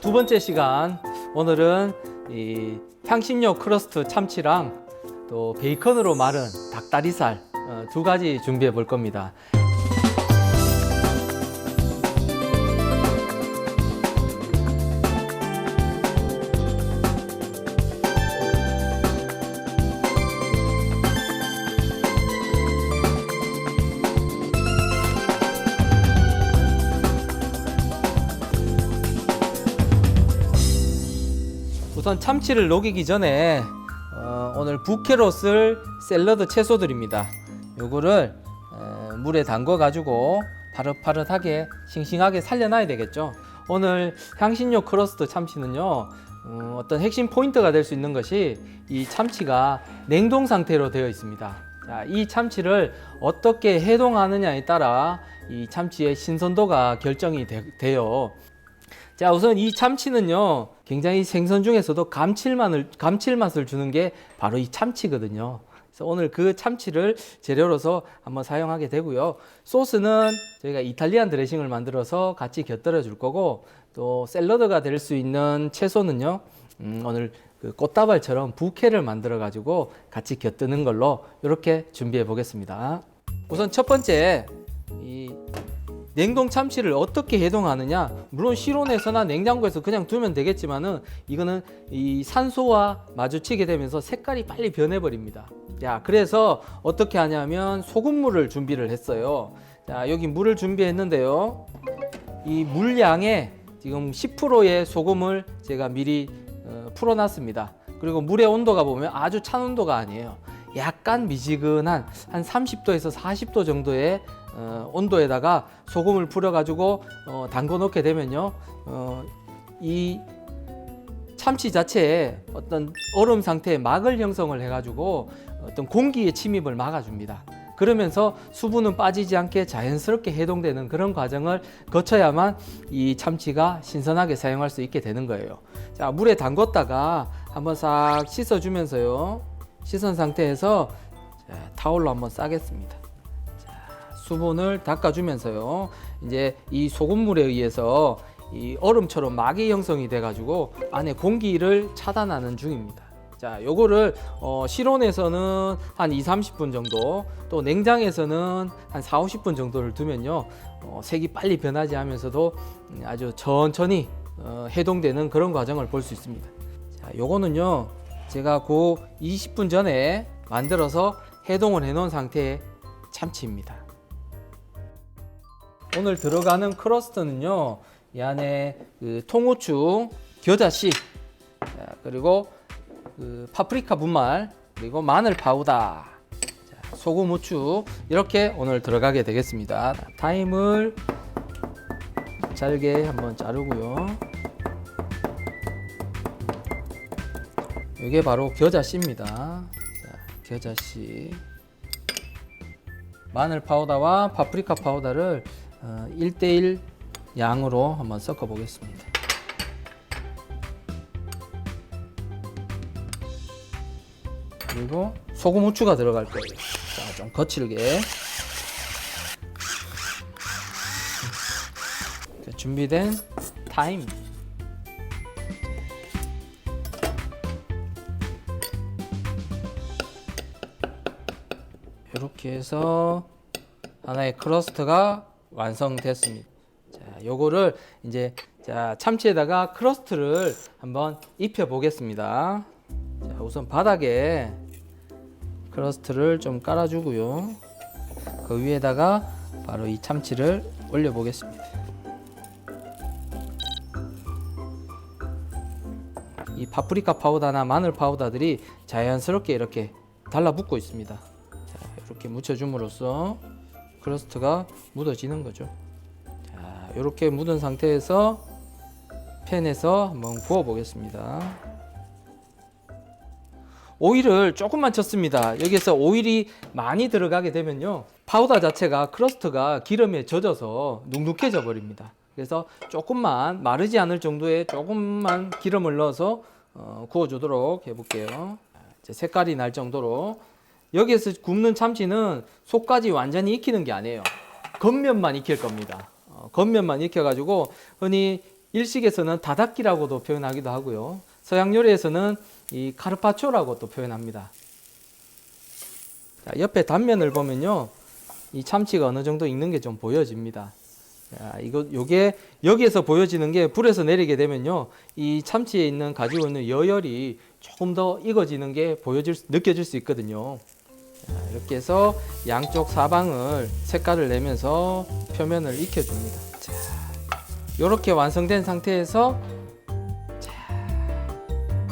두 번째 시간, 오늘은 이 향신료 크러스트 참치랑 또 베이컨으로 마른 닭다리살 두 가지 준비해 볼 겁니다. 우선 참치를 녹이기 전에 오늘 부캐로 쓸 샐러드 채소들입니다. 요거를 물에 담궈 가지고 파릇파릇하게 싱싱하게 살려놔야 되겠죠. 오늘 향신료 크러스트 참치는요, 어떤 핵심 포인트가 될 수 있는 것이 이 참치가 냉동 상태로 되어 있습니다. 자, 이 참치를 어떻게 해동하느냐에 따라 이 참치의 신선도가 결정이 돼요. 자, 우선 이 참치는요, 굉장히 생선 중에서도 감칠맛을 주는 게 바로 이 참치거든요. 그래서 오늘 그 참치를 재료로서 한번 사용하게 되고요. 소스는 저희가 이탈리안 드레싱을 만들어서 같이 곁들여 줄 거고, 또 샐러드가 될 수 있는 채소는요, 오늘 그 꽃다발처럼 부케를 만들어 가지고 같이 곁드는 걸로 이렇게 준비해 보겠습니다. 우선 첫 번째, 이 냉동 참치를 어떻게 해동하느냐, 물론 실온에서나 냉장고에서 그냥 두면 되겠지만은 이거는 이 산소와 마주치게 되면서 색깔이 빨리 변해버립니다. 자, 그래서 어떻게 하냐면 소금물을 준비를 했어요. 자, 여기 물을 준비했는데요, 이 물량에 지금 10%의 소금을 제가 미리 풀어놨습니다. 그리고 물의 온도가 보면 아주 찬 온도가 아니에요. 약간 미지근한 한 30도에서 40도 정도의 온도에다가 소금을 뿌려가지고 담궈 놓게 되면요, 이 참치 자체에 어떤 얼음 상태의 막을 형성을 해가지고 어떤 공기의 침입을 막아줍니다. 그러면서 수분은 빠지지 않게 자연스럽게 해동되는 그런 과정을 거쳐야만 이 참치가 신선하게 사용할 수 있게 되는 거예요. 자, 물에 담궜다가 한번 싹 씻어주면서요, 씻은 상태에서 타올로 한번 싸겠습니다. 자, 수분을 닦아주면서요, 이제 이 소금물에 의해서 이 얼음처럼 막이 형성이 돼 가지고 안에 공기를 차단하는 중입니다. 자, 요거를 실온에서는 한 2-30분 정도, 또 냉장에서는 한 4-50분 정도를 두면요, 색이 빨리 변하지 않으면서도 아주 천천히 해동되는 그런 과정을 볼 수 있습니다. 자, 요거는요, 제가 그 20분 전에 만들어서 해동을 해 놓은 상태의 참치입니다. 오늘 들어가는 크러스트는요, 이 안에 그 통후추, 겨자씨, 그리고 그 파프리카 분말, 그리고 마늘 파우더, 자, 소금, 후추, 이렇게 오늘 들어가게 되겠습니다. 타임을 잘게 한번 자르고요. 이게 바로 겨자씨입니다. 자, 겨자씨, 마늘 파우더와 파프리카 파우더를 1:1 양으로 한번 섞어 보겠습니다. 그리고 소금, 후추가 들어갈 거예요. 자, 좀 거칠게. 자, 준비된 타임. 이렇게 해서 하나의 크러스트가 완성됐습니다. 자, 요거를 이제 참치에다가 크러스트를 한번 입혀 보겠습니다. 자, 우선 바닥에 크러스트를 좀 깔아주고요, 그 위에다가 바로 이 참치를 올려 보겠습니다. 이 파프리카 파우더나 마늘 파우더들이 자연스럽게 이렇게 달라붙고 있습니다. 자, 이렇게 묻혀줌으로써 크러스트가 묻어지는 거죠. 자, 이렇게 묻은 상태에서 팬에서 한번 구워 보겠습니다. 오일을 조금만 쳤습니다. 여기서 오일이 많이 들어가게 되면요, 파우더 자체가, 크러스트가 기름에 젖어서 눅눅해져 버립니다. 그래서 조금만, 마르지 않을 정도의 조금만 기름을 넣어서 구워주도록 해볼게요. 이제 색깔이 날 정도로. 여기에서 굽는 참치는 속까지 완전히 익히는 게 아니에요. 겉면만 익힐 겁니다. 겉면만 익혀가지고 흔히 일식에서는 다닥기라고도 표현하기도 하고요. 서양 요리에서는 이 카르파초라고 또 표현합니다. 자, 옆에 단면을 보면요, 이 참치가 어느 정도 익는 게 좀 보여집니다. 자, 요게 여기에서 보여지는 게 불에서 내리게 되면요, 이 참치에 있는 가지고 있는 여열이 조금 더 익어지는 게 느껴질 수 있거든요. 자, 이렇게 해서 양쪽 사방을 색깔을 내면서 표면을 익혀줍니다. 자, 이렇게 완성된 상태에서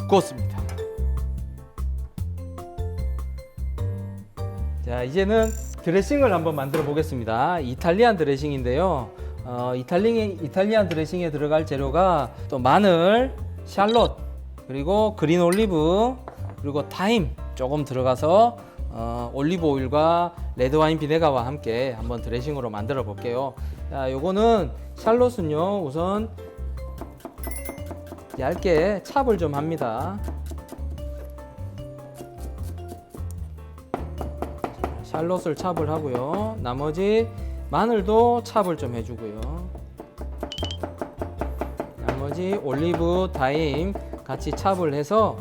구웠습니다. 자, 이제는 드레싱을 한번 만들어 보겠습니다. 이탈리안 드레싱인데요. 이탈리안 드레싱에 들어갈 재료가 또 마늘, 샬롯, 그리고 그린 올리브, 그리고 타임 조금 들어가서 올리브 오일과 레드 와인 비네가와 함께 한번 드레싱으로 만들어 볼게요. 자, 요거는 샬롯은요, 우선 얇게 찹을 좀 합니다. 샬롯을 찹을 하고요. 나머지 마늘도 찹을 좀 해주고요. 나머지 올리브, 타임 같이 찹을 해서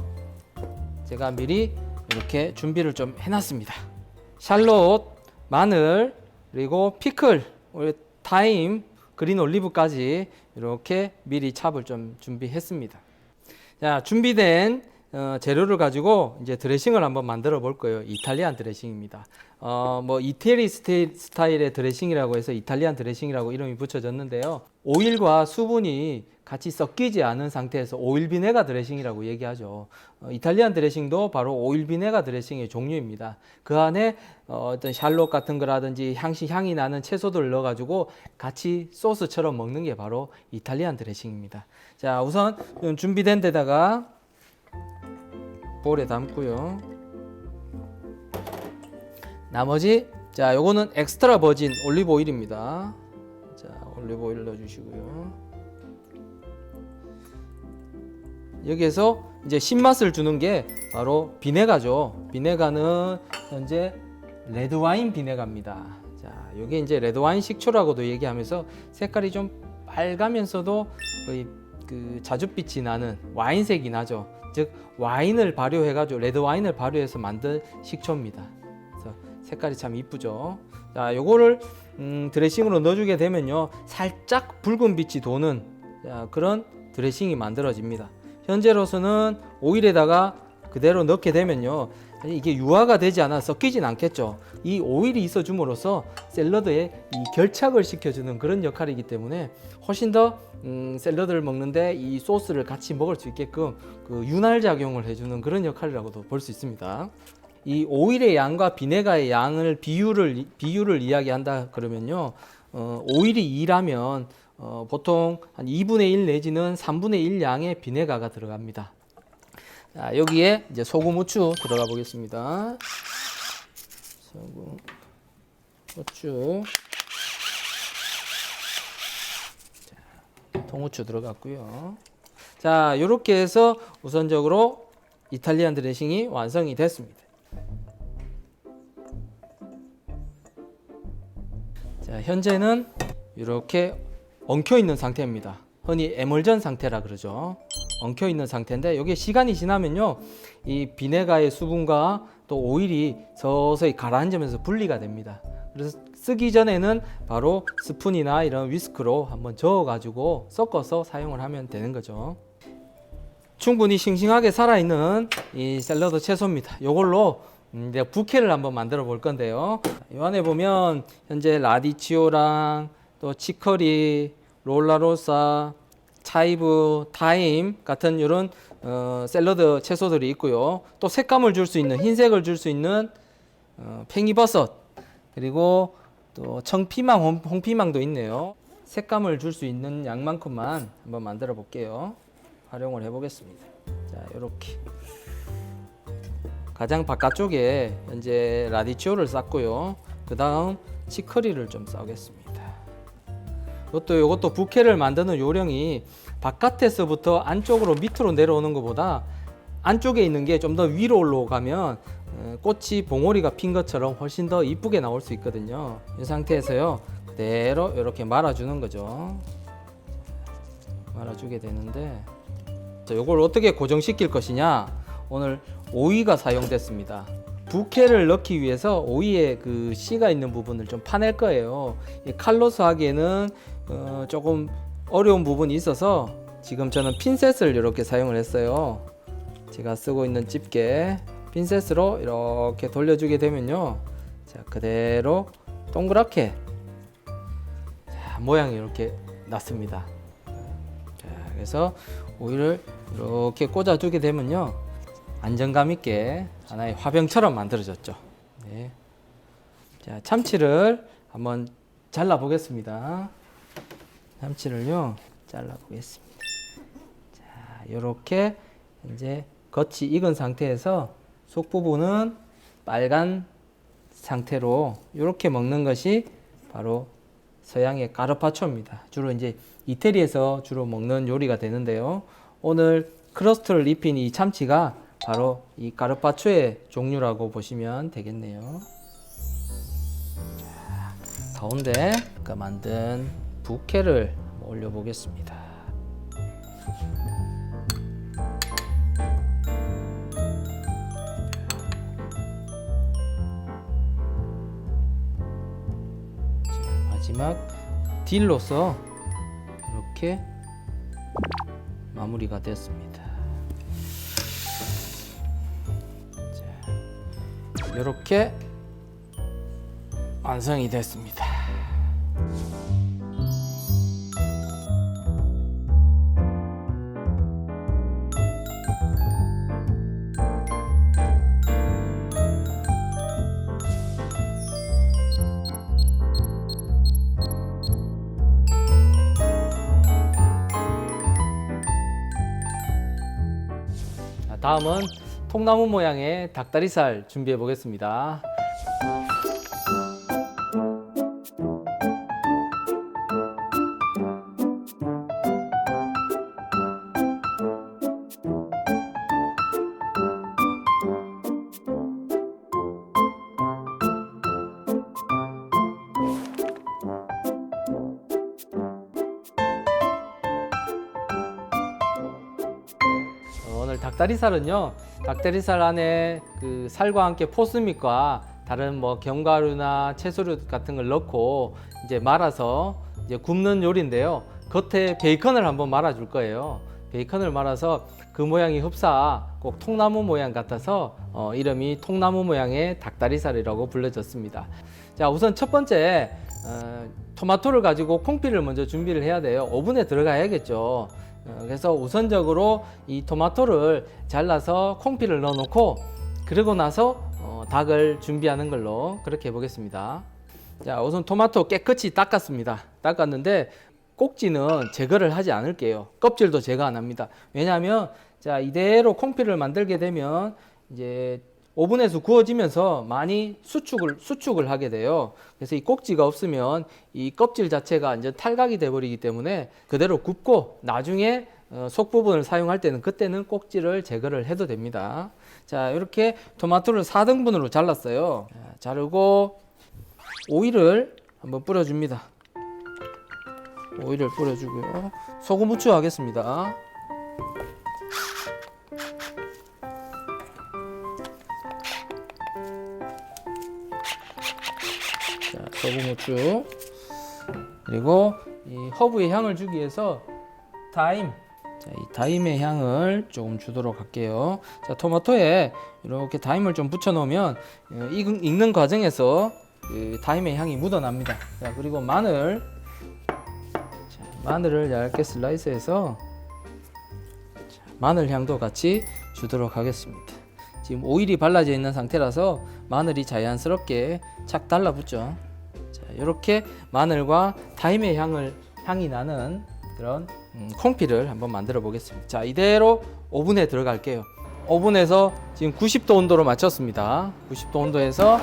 제가 미리 이렇게 준비를 좀 해놨습니다. 샬롯, 마늘, 그리고 피클, 타임, 그린 올리브까지 이렇게 미리 찹을 좀 준비했습니다. 자, 준비된 재료를 가지고 이제 드레싱을 한번 만들어 볼 거예요. 이탈리안 드레싱입니다. 뭐 이태리 스타일의 드레싱이라고 해서 이탈리안 드레싱이라고 이름이 붙여졌는데요. 오일과 수분이 같이 섞이지 않은 상태에서 오일 비네가 드레싱이라고 얘기하죠. 이탈리안 드레싱도 바로 오일 비네가 드레싱의 종류입니다. 그 안에 어떤 샬롯 같은 거라든지 향이 나는 채소들을 넣어가지고 같이 소스처럼 먹는 게 바로 이탈리안 드레싱입니다. 자, 우선 준비된 데다가 볼에 담고요. 나머지, 자, 요거는 엑스트라 버진 올리브 오일입니다. 자, 올리브 오일 넣어주시고요. 여기에서 이제 신맛을 주는 게 바로 비네가죠. 비네가는 현재 레드 와인 비네가입니다. 자, 요게 이제 레드 와인 식초라고도 얘기하면서 색깔이 좀 빨가면서도 거의 그 자줏빛이 나는 와인색이 나죠. 즉 와인을 발효해가지고 레드 와인을 발효해서 만든 식초입니다. 그래서 색깔이 참 이쁘죠. 자, 요거를 드레싱으로 넣어주게 되면요, 살짝 붉은 빛이 도는 그런 드레싱이 만들어집니다. 현재로서는 오일에다가 그대로 넣게 되면요, 이게 유화가 되지 않아 섞이진 않겠죠. 이 오일이 있어 줌으로써 샐러드에 이 결착을 시켜주는 그런 역할이기 때문에 훨씬 더 샐러드를 먹는데 이 소스를 같이 먹을 수 있게끔 그 윤활 작용을 해주는 그런 역할이라고도 볼 수 있습니다. 이 오일의 양과 비네가의 양을 비율을 이야기한다 그러면요, 오일이 2라면 보통 한 2분의 1 내지는 3분의 1 양의 비네가가 들어갑니다. 자, 여기에 이제 소금, 후추 들어가 보겠습니다. 소금, 후추, 자, 통후추 들어갔고요. 자, 이렇게 해서 우선적으로 이탈리안 드레싱이 완성이 됐습니다. 자, 현재는 이렇게 엉켜 있는 상태입니다. 흔히 에멀전 상태라 그러죠. 엉켜 있는 상태인데 이게 시간이 지나면요, 이 비네가의 수분과 또 오일이 서서히 가라앉으면서 분리가 됩니다. 그래서 쓰기 전에는 바로 스푼이나 이런 위스크로 한번 저어 가지고 섞어서 사용을 하면 되는 거죠. 충분히 싱싱하게 살아있는 이 샐러드 채소입니다. 이걸로 이제 부케를 한번 만들어 볼 건데요. 이 안에 보면 현재 라디치오랑 또 치커리, 롤라로사, 차이브, 타임 같은 이런 샐러드 채소들이 있고요. 또 색감을 줄 수 있는, 흰색을 줄 수 있는 팽이버섯, 그리고 또 청피망, 홍피망도 있네요. 색감을 줄 수 있는 양만큼만 한번 만들어 볼게요. 활용을 해 보겠습니다. 자, 이렇게 가장 바깥쪽에 현재 라디치오를 쌌고요. 그 다음 치커리를 좀 싸겠습니다. 이것도 부케를 만드는 요령이 바깥에서부터 안쪽으로 밑으로 내려오는 것보다 안쪽에 있는 게 좀 더 위로 올라가면 꽃이 봉오리가 핀 것처럼 훨씬 더 이쁘게 나올 수 있거든요. 이 상태에서요, 그대로 이렇게 말아주는 거죠. 말아주게 되는데, 자, 이걸 어떻게 고정시킬 것이냐. 오늘 오이가 사용됐습니다. 부케를 넣기 위해서 오이에 그 씨가 있는 부분을 좀 파낼 거예요. 이 칼로서 하기에는 조금 어려운 부분이 있어서 지금 저는 핀셋을 이렇게 사용을 했어요. 제가 쓰고 있는 집게 핀셋으로 이렇게 돌려주게 되면요, 자, 그대로 동그랗게, 자, 모양이 이렇게 났습니다. 자, 그래서 오이를 이렇게 꽂아주게 되면요, 안정감 있게 하나의 화병처럼 만들어졌죠. 네. 자, 참치를 한번 잘라 보겠습니다. 참치를요, 잘라 보겠습니다. 자, 이렇게 이제 겉이 익은 상태에서 속 부분은 빨간 상태로 이렇게 먹는 것이 바로 서양의 까르파초입니다. 주로 이제 이태리에서 주로 먹는 요리가 되는데요. 오늘 크러스트를 입힌 이 참치가 바로 이 까르파초의 종류라고 보시면 되겠네요. 자, 가운데 아까 만든 부케를 올려 보겠습니다. 마지막 딜로서 이렇게 마무리가 됐습니다. 자, 이렇게 완성이 됐습니다. 다음은 통나무 모양의 닭다리살 준비해 보겠습니다. 오늘 닭다리살은요, 닭다리살 안에 그 살과 함께 포스믹과 다른 뭐 견과류나 채소류 같은 걸 넣고 이제 말아서 이제 굽는 요리인데요. 겉에 베이컨을 한번 말아 줄 거예요. 베이컨을 말아서 그 모양이 흡사 꼭 통나무 모양 같아서 이름이 통나무 모양의 닭다리살이라고 불려졌습니다. 자, 우선 첫 번째 토마토를 가지고 콩피를 먼저 준비를 해야 돼요. 오븐에 들어가야겠죠. 그래서 우선적으로 이 토마토를 잘라서 콩피를 넣어 놓고, 그러고 나서 닭을 준비하는 걸로 그렇게 해보겠습니다. 자, 우선 토마토 깨끗이 닦았습니다. 닦았는데 꼭지는 제거를 하지 않을게요. 껍질도 제거 안 합니다. 왜냐하면 자, 이대로 콩피를 만들게 되면 이제 오븐에서 구워지면서 많이 수축을 하게 돼요. 그래서 이 꼭지가 없으면 이 껍질 자체가 이제 탈각이 돼 버리기 때문에 그대로 굽고 나중에 속 부분을 사용할 때는 그때는 꼭지를 제거를 해도 됩니다. 자, 이렇게 토마토를 4등분으로 잘랐어요. 자, 자르고 오이를 한번 뿌려줍니다. 오이를 뿌려주고요. 소금 후추 하겠습니다. 자, 소금 후추, 그리고 이 허브의 향을 주기 위해서 타임, 자, 이 타임의 향을 조금 주도록 할게요. 자, 토마토에 이렇게 타임을 좀 붙여 놓으면 익는 과정에서 그 타임의 향이 묻어납니다. 자, 그리고 마늘, 자, 마늘을 얇게 슬라이스해서 마늘 향도 같이 주도록 하겠습니다. 지금 오일이 발라져 있는 상태라서 마늘이 자연스럽게 착 달라붙죠. 자, 이렇게 마늘과 타임의 향이 나는 그런 콩피를 한번 만들어 보겠습니다. 자, 이대로 오븐에 들어갈게요. 오븐에서 지금 90도 온도로 맞췄습니다. 90도 온도에서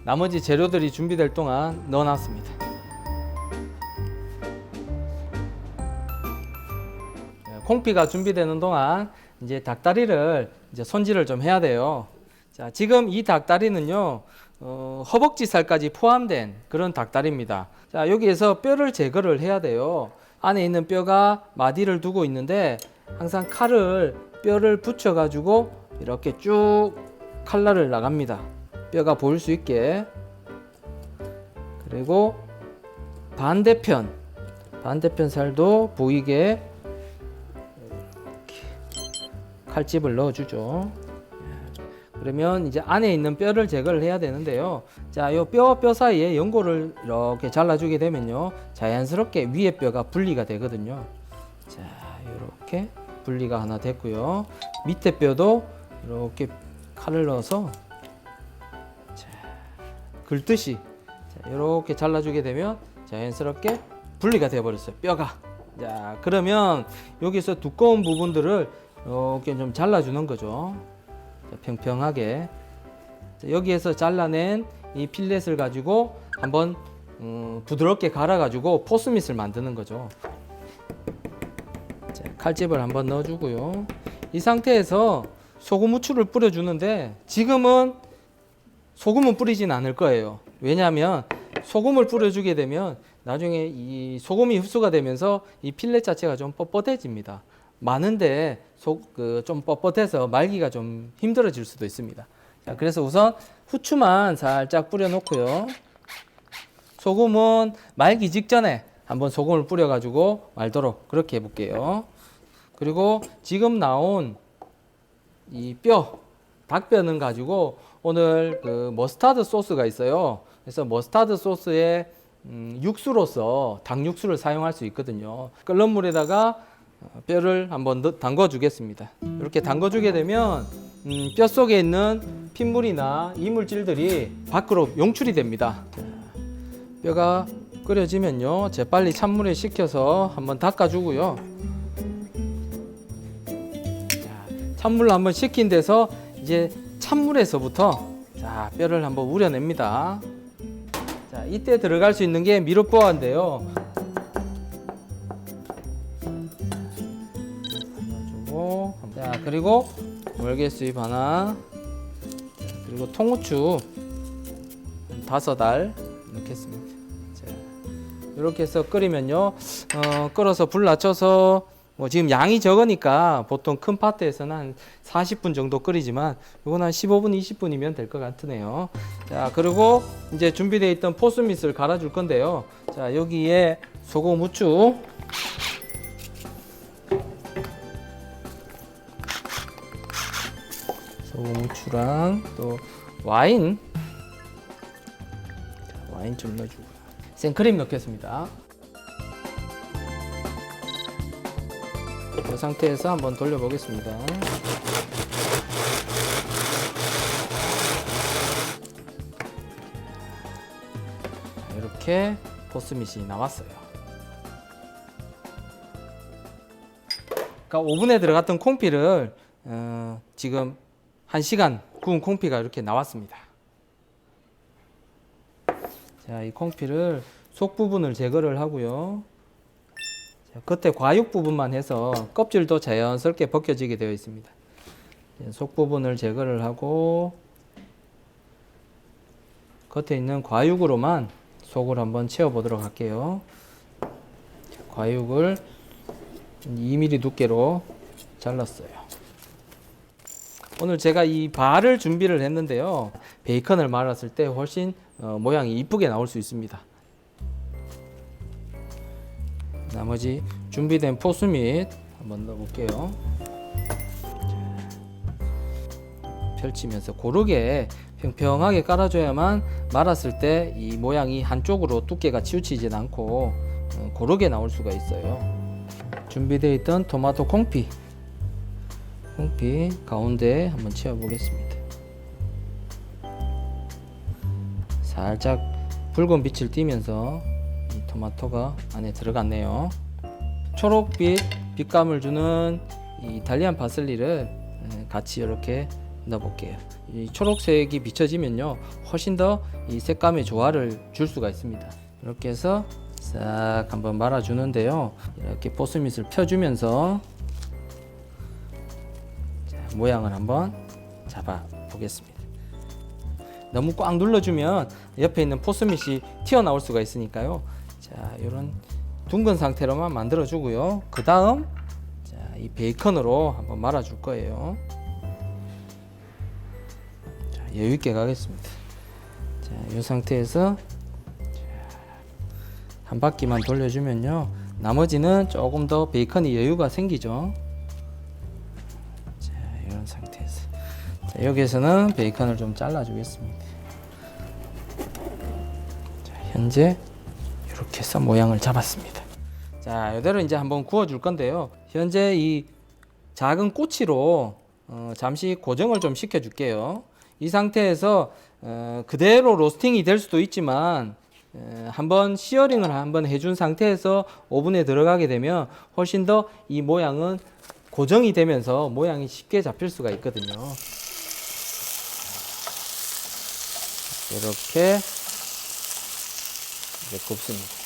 나머지 재료들이 준비될 동안 넣어놨습니다. 콩피가 준비되는 동안 이제 닭다리를 이제 손질을 좀 해야 돼요. 자, 지금 이 닭다리는요, 허벅지 살까지 포함된 그런 닭다리입니다. 자, 여기에서 뼈를 제거를 해야 돼요. 안에 있는 뼈가 마디를 두고 있는데 항상 칼을 뼈를 붙여 가지고 이렇게 쭉 칼날을 나갑니다. 뼈가 보일 수 있게. 그리고 반대편 살도 보이게 칼집을 넣어주죠. 그러면 이제 안에 있는 뼈를 제거를 해야 되는데요. 자, 요 뼈 사이에 연골을 이렇게 잘라주게 되면요, 자연스럽게 위에 뼈가 분리가 되거든요. 자, 이렇게 분리가 하나 됐고요. 밑에 뼈도 이렇게 칼을 넣어서 자, 긁듯이 이렇게 잘라주게 되면 자연스럽게 분리가 되어버렸어요, 뼈가. 자, 그러면 여기서 두꺼운 부분들을 이렇게 좀 잘라주는 거죠. 자, 평평하게. 자, 여기에서 잘라낸 이 필렛을 가지고 한번 부드럽게 갈아가지고 포스밋을 만드는 거죠. 자, 칼집을 한번 넣어주고요. 이 상태에서 소금 후추를 뿌려주는데 지금은 소금은 뿌리진 않을 거예요. 왜냐하면 소금을 뿌려주게 되면 나중에 이 소금이 흡수가 되면서 이 필렛 자체가 좀 뻣뻣해집니다. 많은데 좀 뻣뻣해서 말기가 좀 힘들어질 수도 있습니다. 자, 그래서 우선 후추만 살짝 뿌려 놓고요. 소금은 말기 직전에 한번 소금을 뿌려 가지고 말도록 그렇게 해 볼게요. 그리고 지금 나온 이 닭뼈는 가지고 오늘 그 머스타드 소스가 있어요. 그래서 머스타드 소스에 육수로서 닭 육수를 사용할 수 있거든요. 끓는 물에다가 뼈를 한번 담궈 주겠습니다. 이렇게 담궈 주게 되면 뼈 속에 있는 핏물이나 이물질들이 밖으로 용출이 됩니다. 뼈가 끓여지면요, 재빨리 찬물에 식혀서 한번 닦아 주고요. 찬물로 한번 식힌 데서 이제 찬물에서부터 자, 뼈를 한번 우려냅니다. 자, 이때 들어갈 수 있는 게 미륵보화인데요. 자, 그리고 월계수잎 하나, 그리고 통후추 5알 넣겠습니다. 자, 이렇게 해서 끓이면요, 끓어서 불 낮춰서 지금 양이 적으니까 보통 큰 파트에서는 한 40분 정도 끓이지만 이건 한 15분, 20분이면 될 것 같으네요. 자, 그리고 이제 준비되어 있던 포스밋을 갈아줄 건데요. 자, 여기에 소금, 후추, 후추랑 또 와인 좀 넣어주고요. 생크림 넣겠습니다. 이 상태에서 한번 돌려보겠습니다. 이렇게 포스밋이 나왔어요. 그러니까 오븐에 들어갔던 콩피를 지금 1시간 구운 콩피가 이렇게 나왔습니다. 자, 이 콩피를 속 부분을 제거를 하고요. 자, 겉에 과육 부분만 해서 껍질도 자연스럽게 벗겨지게 되어 있습니다. 속 부분을 제거를 하고 겉에 있는 과육으로만 속을 한번 채워 보도록 할게요. 과육을 2mm 두께로 잘랐어요. 오늘 제가 이 발을 준비를 했는데요, 베이컨을 말았을 때 훨씬 모양이 이쁘게 나올 수 있습니다. 나머지 준비된 포스밋 한번 넣어볼게요. 펼치면서 고르게 평평하게 깔아줘야만 말았을 때 이 모양이 한쪽으로 두께가 치우치지 않고 고르게 나올 수가 있어요. 준비되어 있던 토마토 콩피 가운데 한번 채워보겠습니다. 살짝 붉은 빛을 띠면서 이 토마토가 안에 들어갔네요. 초록빛 빛감을 주는 이 이탈리안 파슬리를 같이 이렇게 넣어볼게요. 이 초록색이 비춰지면요, 훨씬 더 이 색감의 조화를 줄 수가 있습니다. 이렇게 해서 싹 한번 말아주는데요, 이렇게 포스밋을 펴주면서 모양을 한번 잡아 보겠습니다. 너무 꽉 눌러주면 옆에 있는 포스밋이 튀어나올 수가 있으니까요. 자, 이런 둥근 상태로만 만들어 주고요. 그 다음 이 베이컨으로 한번 말아 줄 거예요. 자, 여유 있게 가겠습니다. 자, 이 상태에서 한 바퀴만 돌려주면요, 나머지는 조금 더 베이컨이 여유가 생기죠. 자, 이런 상태에서 자, 여기에서는 베이컨을 좀 잘라 주겠습니다. 자, 현재 이렇게 해서 모양을 잡았습니다. 자, 이대로 이제 한번 구워 줄 건데요. 현재 이 작은 꼬치로 잠시 고정을 좀 시켜 줄게요. 이 상태에서 그대로 로스팅이 될 수도 있지만 한번 시어링을 한번 해준 상태에서 오븐에 들어가게 되면 훨씬 더 이 모양은 고정이 되면서 모양이 쉽게 잡힐 수가 있거든요. 이렇게 이제 굽습니다.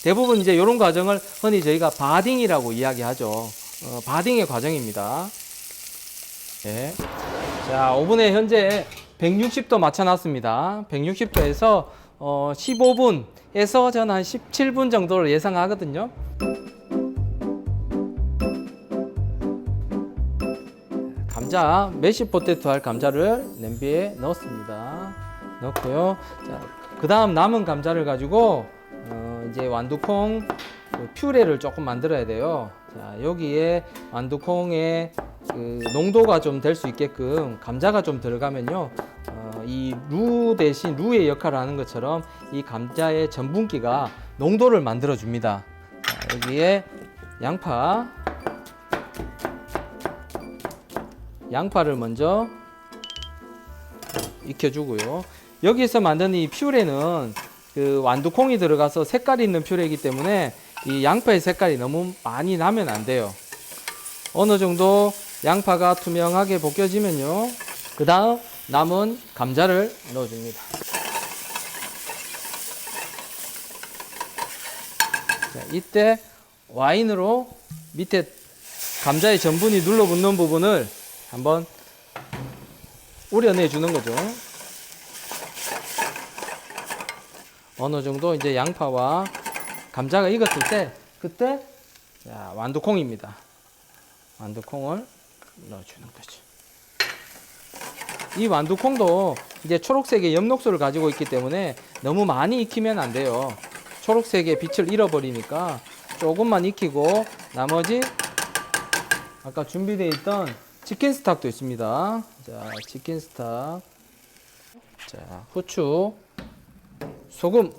대부분 이제 이런 과정을 흔히 저희가 바딩이라고 이야기하죠. 바딩의 과정입니다. 네. 자, 오븐에 현재 160도 맞춰놨습니다. 160도에서 15분에서 저는 한 17분 정도를 예상하거든요. 감자, 메시 포테토 할 감자를 냄비에 넣었습니다. 넣고요. 자, 그 다음 남은 감자를 가지고 이제 완두콩 퓨레를 조금 만들어야 돼요. 자, 여기에 완두콩의 그 농도가 좀 될 수 있게끔 감자가 좀 들어가면요, 이 루 대신 루의 역할을 하는 것처럼 이 감자의 전분기가 농도를 만들어 줍니다. 자, 여기에 양파를 먼저 익혀주고요. 여기서 만든 이 퓨레는 그 완두콩이 들어가서 색깔이 있는 퓨레이기 때문에 이 양파의 색깔이 너무 많이 나면 안 돼요. 어느 정도 양파가 투명하게 벗겨지면요, 그 다음 남은 감자를 넣어줍니다. 자, 이때 와인으로 밑에 감자의 전분이 눌러붙는 부분을 한번 우려내 주는 거죠. 어느 정도 이제 양파와 감자가 익었을 때, 그때 자, 완두콩입니다. 완두콩을 넣어주는 거죠. 이 완두콩도 이제 초록색의 엽록소를 가지고 있기 때문에 너무 많이 익히면 안 돼요. 초록색의 빛을 잃어버리니까 조금만 익히고, 나머지 아까 준비되어 있던 치킨 스톡도 있습니다. 자, 치킨 스톡, 자, 후추, 소금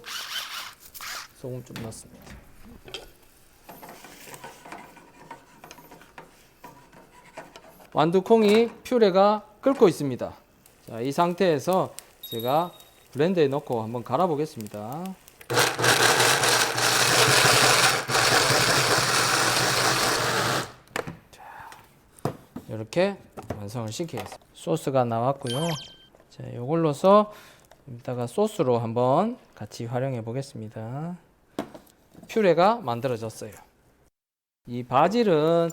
좀 넣습니다. 완두콩이 퓨레가 끓고 있습니다. 자, 이 상태에서 제가 블렌더에 넣고 한번 갈아 보겠습니다. 이렇게 완성을 시키겠습니다. 소스가 나왔고요. 자, 이걸로서 이따가 소스로 한번 같이 활용해 보겠습니다. 퓨레가 만들어졌어요. 이 바질은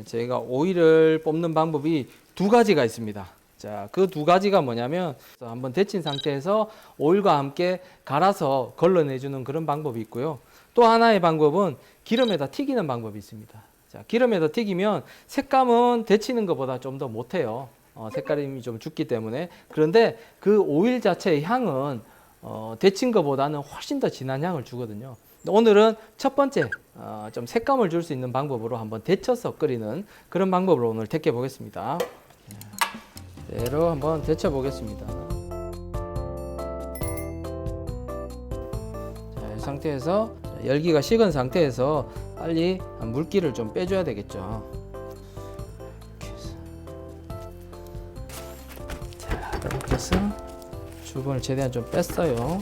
저희가 오일을 뽑는 방법이 두 가지가 있습니다. 자, 그 두 가지가 뭐냐면, 한번 데친 상태에서 오일과 함께 갈아서 걸러내주는 그런 방법이 있고요. 또 하나의 방법은 기름에다 튀기는 방법이 있습니다. 자, 기름에다 튀기면 색감은 데치는 것보다 좀 더 못해요. 색깔이 좀 죽기 때문에. 그런데 그 오일 자체의 향은 데친 것보다는 훨씬 더 진한 향을 주거든요. 오늘은 첫 번째 좀 색감을 줄 수 있는 방법으로 한번 데쳐서 끓이는 그런 방법으로 오늘 택해 보겠습니다. 그대로 한번 데쳐 보겠습니다. 자, 이 상태에서 열기가 식은 상태에서 빨리 물기를 좀 빼줘야 되겠죠. 자, 이렇게 해서 수분을 최대한 좀 뺐어요.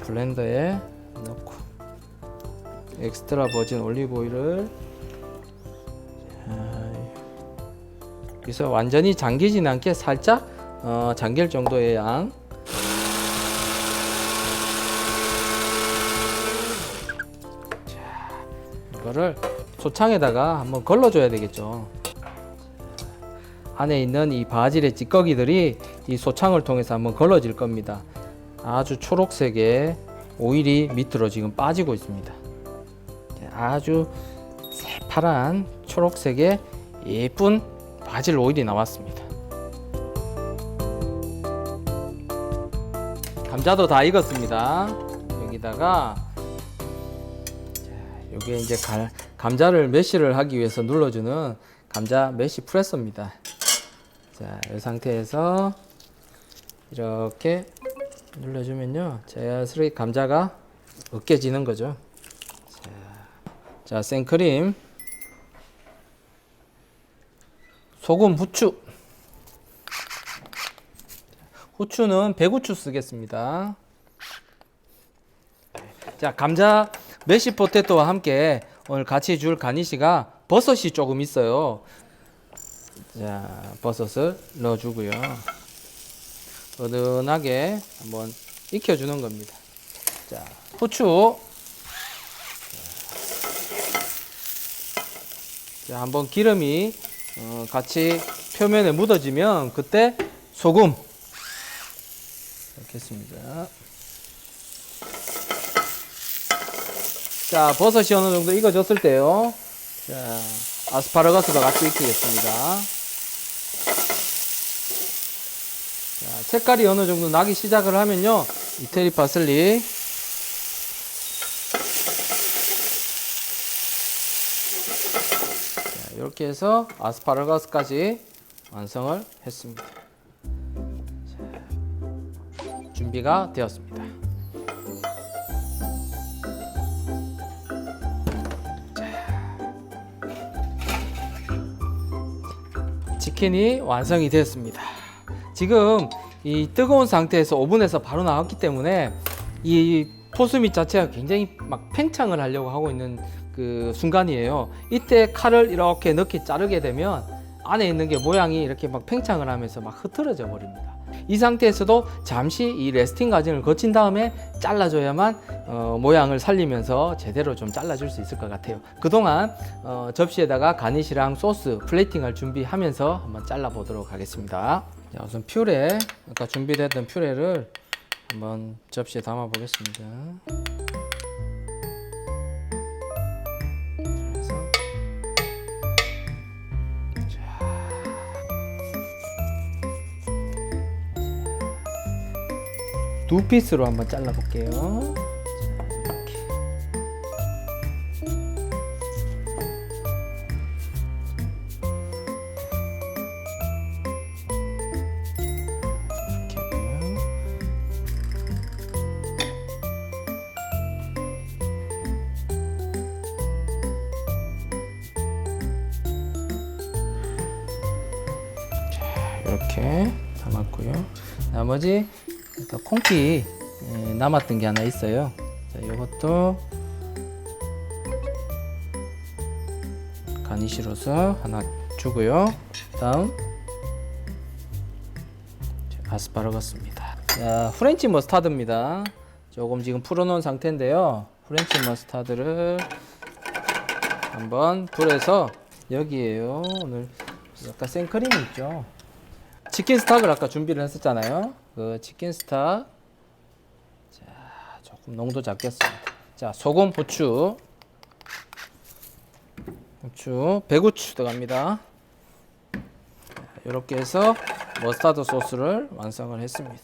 블렌더에 넣고 엑스트라 버진 올리브 오일을, 그래서 완전히 잠기진 않게 살짝 잠길 정도의 양. 자, 이거를 소창에다가 한번 걸러줘야 되겠죠. 안에 있는 이 바질의 찌꺼기들이 이 소창을 통해서 한번 걸러질 겁니다. 아주 초록색의 오일이 밑으로 지금 빠지고 있습니다. 아주 새파란 초록색의 예쁜 바질 오일이 나왔습니다. 감자도 다 익었습니다. 여기다가 이게 이제 감자를 메쉬를 하기 위해서 눌러주는 감자 메쉬 프레서입니다. 자, 이 상태에서 이렇게 눌러주면요, 자연스럽게 감자가 으깨지는 거죠. 자, 생크림, 소금, 후추. 후추는 배후추 쓰겠습니다. 자, 감자 메쉬 포테토와 함께 오늘 같이 줄 가니쉬가 버섯이 조금 있어요. 자, 버섯을 넣어주고요. 어른하게 한번 익혀주는 겁니다. 자, 후추. 자, 한번 기름이 같이 표면에 묻어지면 그때 소금 넣겠습니다. 자, 버섯이 어느 정도 익어졌을 때요. 자, 아스파라거스도 같이 익히겠습니다. 자, 색깔이 어느 정도 나기 시작을 하면요, 이태리 파슬리. 자, 이렇게 해서 아스파라거스까지 완성을 했습니다. 자, 준비가 되었습니다. 치킨이 완성이 되었습니다. 지금 이 뜨거운 상태에서 오븐에서 바로 나왔기 때문에 이 포스밋 자체가 굉장히 막 팽창을 하려고 하고 있는 그 순간이에요. 이때 칼을 이렇게 넣게 자르게 되면 안에 있는 게 모양이 이렇게 막 팽창을 하면서 막 흐트러져 버립니다. 이 상태에서도 잠시 이 레스팅 과정을 거친 다음에 잘라줘야만 모양을 살리면서 제대로 좀 잘라줄 수 있을 것 같아요. 그동안 접시에다가 가니쉬랑 소스 플레이팅을 준비하면서 한번 잘라보도록 하겠습니다. 자, 우선 퓨레, 아까 준비됐던 퓨레를 한번 접시에 담아 보겠습니다. 두 피스로 한번 잘라 볼게요. 이렇게. 이렇게 담았고요. 나머지 콩기 남았던 게 하나 있어요. 자, 이것도 가니쉬로서 하나 주고요. 다음 아스파라거스입니다. 자, 프렌치 머스타드입니다. 조금 지금 풀어놓은 상태인데요. 프렌치 머스타드를 한번 불에서 여기에요. 오늘 아까 생크림이 있죠. 치킨 스탁을 아까 준비를 했었잖아요. 그 치킨 스탁. 자, 조금 농도 잡겠습니다. 자, 소금, 후추, 배후추 들어갑니다. 이렇게 해서 머스타드 소스를 완성을 했습니다.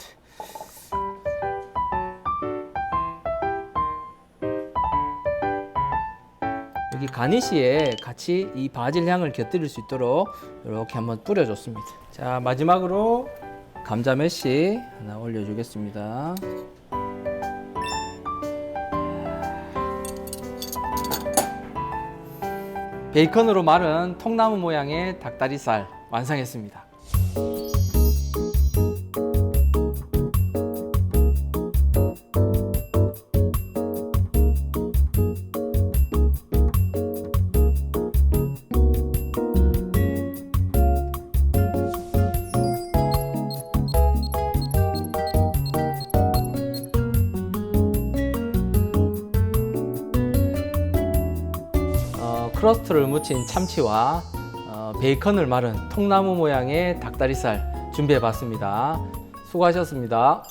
여기 가니쉬에 같이 이 바질 향을 곁들일 수 있도록 이렇게 한번 뿌려줬습니다. 자, 마지막으로 감자 메쉬 하나 올려주겠습니다. 베이컨으로 마른 통나무 모양의 닭다리살 완성했습니다. 크러스트를 묻힌 참치와 베이컨을 말은 통나무 모양의 닭다리살 준비해 봤습니다. 수고하셨습니다.